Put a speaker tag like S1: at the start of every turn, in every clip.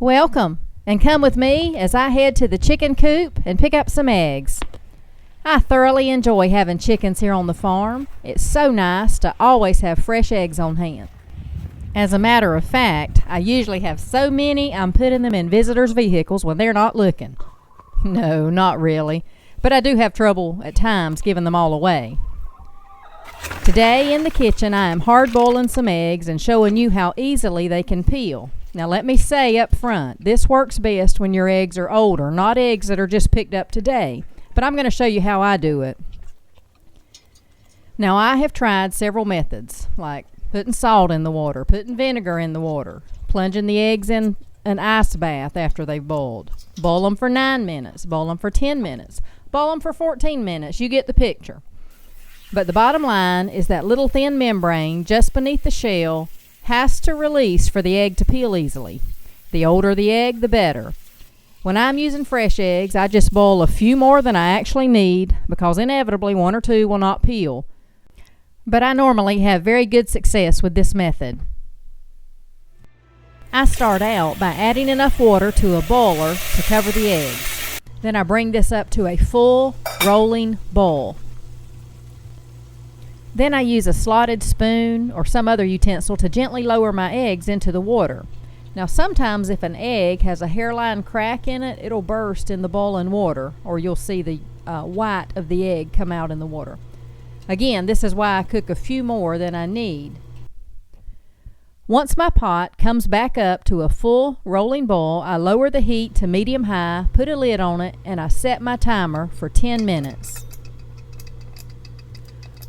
S1: Welcome, and come with me as I head to the chicken coop and pick up some eggs. I thoroughly enjoy having chickens here on the farm. It's so nice to always have fresh eggs on hand. As a matter of fact, I usually have so many I'm putting them in visitors' vehicles when they're not looking. No, not really, but I do have trouble at times giving them all away. Today in the kitchen I am hard boiling some eggs and showing you how easily they can peel. Now let me say up front, this works best when your eggs are older, not eggs that are just picked up today, but I'm going to show you how I do it. Now I have tried several methods, like putting salt in the water, putting vinegar in the water, plunging the eggs in an ice bath after they've boiled. Boil them for 9 minutes, boil them for 10 minutes, boil them for 14 minutes, you get the picture. But the bottom line is that little thin membrane just beneath the shell has to release for the egg to peel easily. The older the egg, the better. When I'm using fresh eggs, I just boil a few more than I actually need because inevitably one or two will not peel. But I normally have very good success with this method. I start out by adding enough water to a boiler to cover the eggs. Then I bring this up to a full rolling boil. Then I use a slotted spoon or some other utensil to gently lower my eggs into the water. Now sometimes if an egg has a hairline crack in it, it'll burst in the boiling water, or you'll see the white of the egg come out in the water. Again, this is why I cook a few more than I need. Once my pot comes back up to a full rolling boil, I lower the heat to medium-high, put a lid on it, and I set my timer for 10 minutes.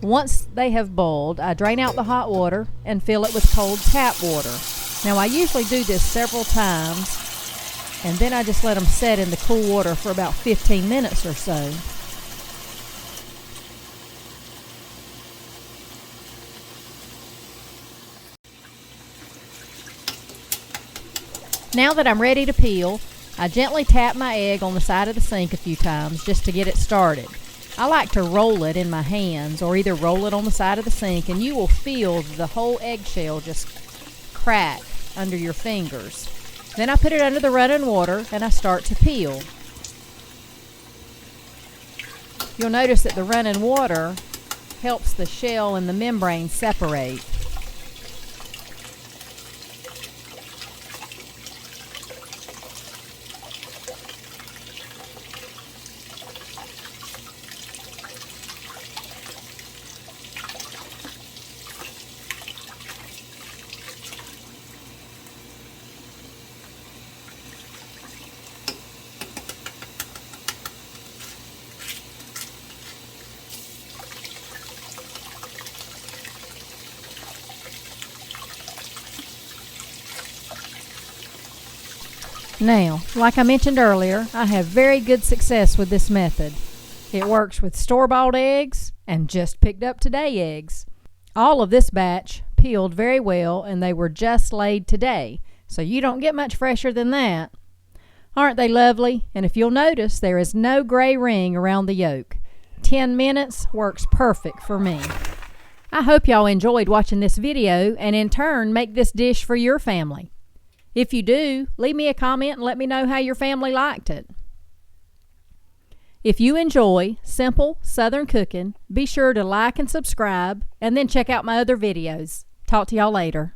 S1: Once they have boiled, I drain out the hot water and fill it with cold tap water. Now I usually do this several times, and then I just let them set in the cool water for about 15 minutes or so. Now that I'm ready to peel, I gently tap my egg on the side of the sink a few times just to get it started. I like to roll it in my hands or either roll it on the side of the sink, and you will feel the whole eggshell just crack under your fingers. Then I put it under the running water and I start to peel. You'll notice that the running water helps the shell and the membrane separate. Now, like I mentioned earlier, I have very good success with this method. It works with store-bought eggs and just picked up today eggs. All of this batch peeled very well, and they were just laid today, so you don't get much fresher than that. Aren't they lovely? And if you'll notice, there is no gray ring around the yolk. 10 minutes works perfect for me. I hope y'all enjoyed watching this video and in turn make this dish for your family. If you do, leave me a comment and let me know how your family liked it. If you enjoy simple Southern cooking, be sure to like and subscribe, and then check out my other videos. Talk to y'all later.